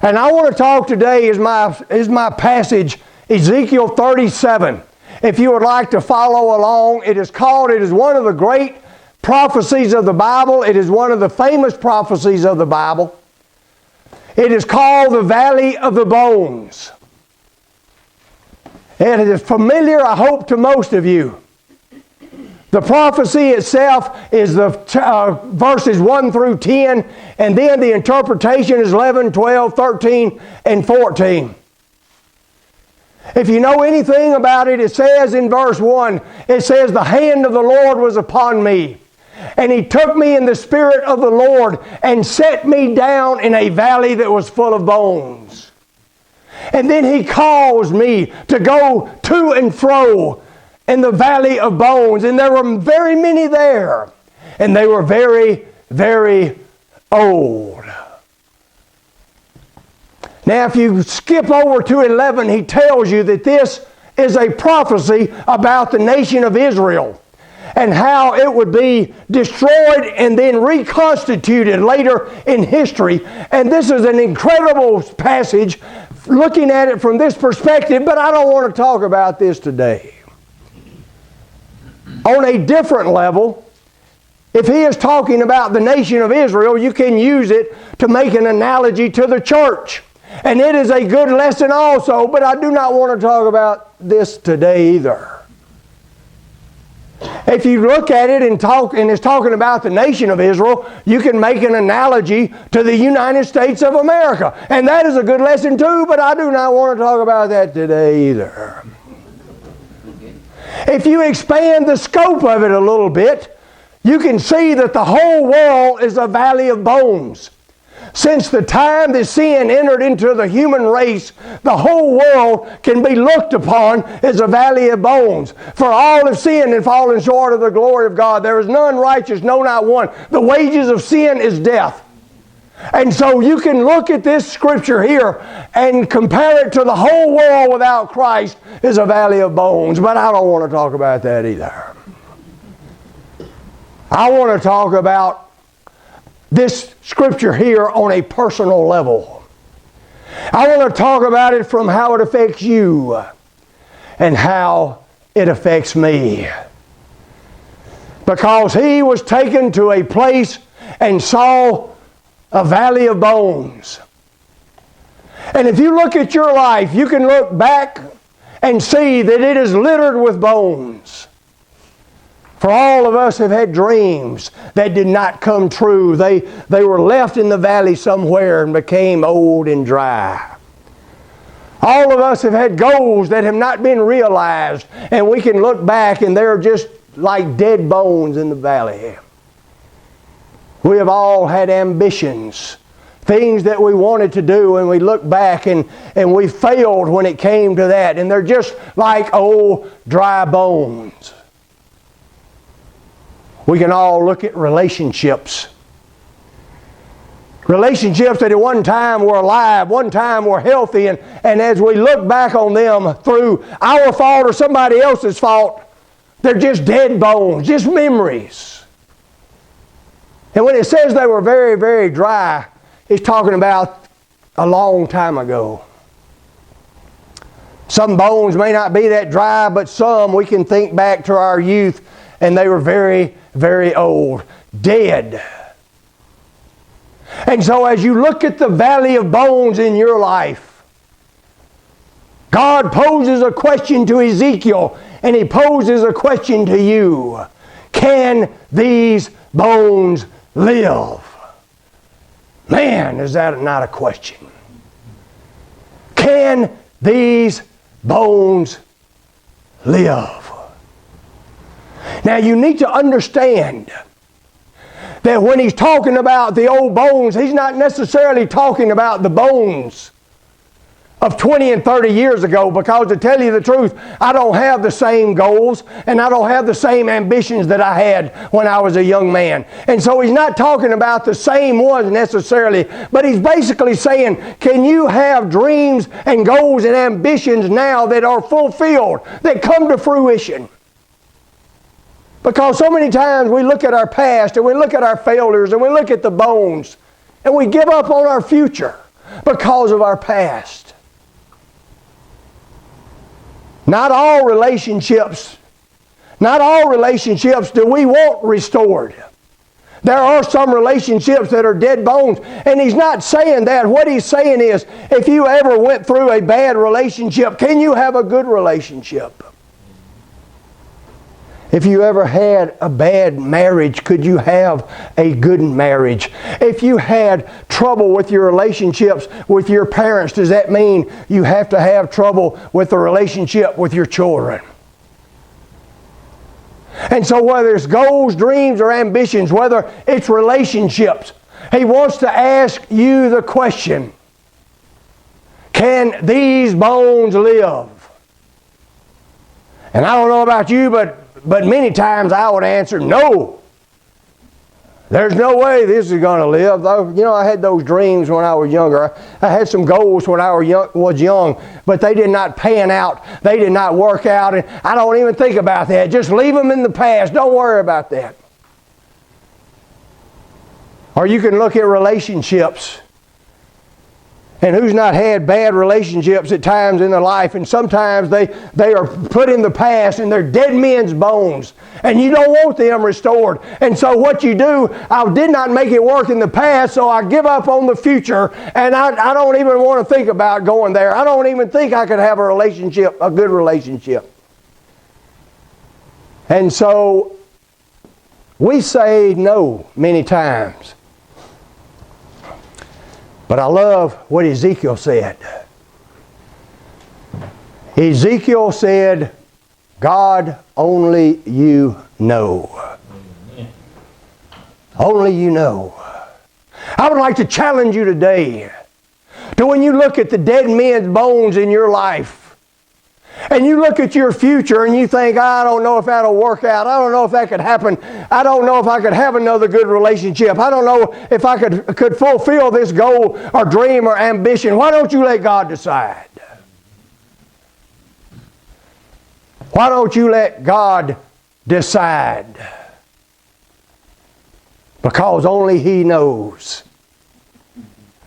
And I want to talk today is my passage, Ezekiel 37. If you would like to follow along, it is one of the great prophecies of the Bible. It is one of the famous prophecies of the Bible. It is called the Valley of the Bones. It is familiar, I hope, to most of you. The prophecy itself is the verses 1 through 10, and then the interpretation is 11, 12, 13, and 14. If you know anything about it, it says in verse 1, it says, "The hand of the Lord was upon me, and He took me in the Spirit of the Lord and set me down in a valley that was full of bones. And then He caused me to go to and fro in the valley of bones, and there were very many there, and they were very, very old." Now, if you skip over to 11, he tells you that this is a prophecy about the nation of Israel and how it would be destroyed and then reconstituted later in history. And this is an incredible passage looking at it from this perspective, but I don't want to talk about this today. On a different level, if he is talking about the nation of Israel, you can use it to make an analogy to the church. And it is a good lesson also, but I do not want to talk about this today either. If you look at it and it's talking about the nation of Israel, you can make an analogy to the United States of America. And that is a good lesson too, but I do not want to talk about that today either. If you expand the scope of it a little bit, you can see that the whole world is a valley of bones. Since the time that sin entered into the human race, the whole world can be looked upon as a valley of bones. For all have sinned and fallen short of the glory of God. There is none righteous, no, not one. The wages of sin is death. And so you can look at this scripture here and compare it to the whole world without Christ as a valley of bones. But I don't want to talk about that either. I want to talk about this scripture here on a personal level. I want to talk about it from how it affects you and how it affects me. Because he was taken to a place and saw a valley of bones. And if you look at your life, you can look back and see that it is littered with bones. For all of us have had dreams that did not come true. They were left in the valley somewhere and became old and dry. All of us have had goals that have not been realized, and we can look back and they're just like dead bones in the valley. We have all had ambitions, things that we wanted to do, and we look back and we failed when it came to that, and they're just like old dry bones. We can all look at relationships. Relationships that at one time were alive, one time were healthy, and as we look back on them through our fault or somebody else's fault, they're just dead bones, just memories. And when it says they were very, very dry, it's talking about a long time ago. Some bones may not be that dry, but some we can think back to our youth, and they were very, very old, dead. And so as you look at the valley of bones in your life, God poses a question to Ezekiel, and He poses a question to you. Can these bones live? Man, is that not a question? Can these bones live? Now you need to understand that when he's talking about the old bones, he's not necessarily talking about the bones of 20 and 30 years ago, because to tell you the truth, I don't have the same goals and I don't have the same ambitions that I had when I was a young man. And so he's not talking about the same ones necessarily, but he's basically saying, can you have dreams and goals and ambitions now that are fulfilled, that come to fruition? Because so many times we look at our past and we look at our failures and we look at the bones and we give up on our future. because of our past. Not all relationships do we want restored. There are some relationships that are dead bones, and he's not saying that. What he's saying is, if you ever went through a bad relationship, can you have a good relationship? If you ever had a bad marriage, could you have a good marriage? If you had trouble with your relationships with your parents, does that mean you have to have trouble with the relationship with your children? And so whether it's goals, dreams, or ambitions, whether it's relationships, he wants to ask you the question, can these bones live? And I don't know about you, but many times I would answer, no. There's no way this is going to live. You know, I had those dreams when I was younger. I had some goals when I was young, but they did not pan out. They did not work out, and I don't even think about that. Just leave them in the past. Don't worry about that. Or you can look at relationships. And who's not had bad relationships at times in their life, and sometimes they are put in the past and they're dead men's bones, and you don't want them restored. And so what you do, I did not make it work in the past, so I give up on the future, and I don't even want to think about going there. I don't even think I could have a relationship, a good relationship. And so we say no many times. But I love what Ezekiel said. Ezekiel said, God, only you know. Only you know. I would like to challenge you today to when you look at the dead men's bones in your life, and you look at your future and you think, I don't know if that'll work out. I don't know if that could happen. I don't know if I could have another good relationship. I don't know if I could fulfill this goal or dream or ambition. Why don't you let God decide? Why don't you let God decide? Because only He knows.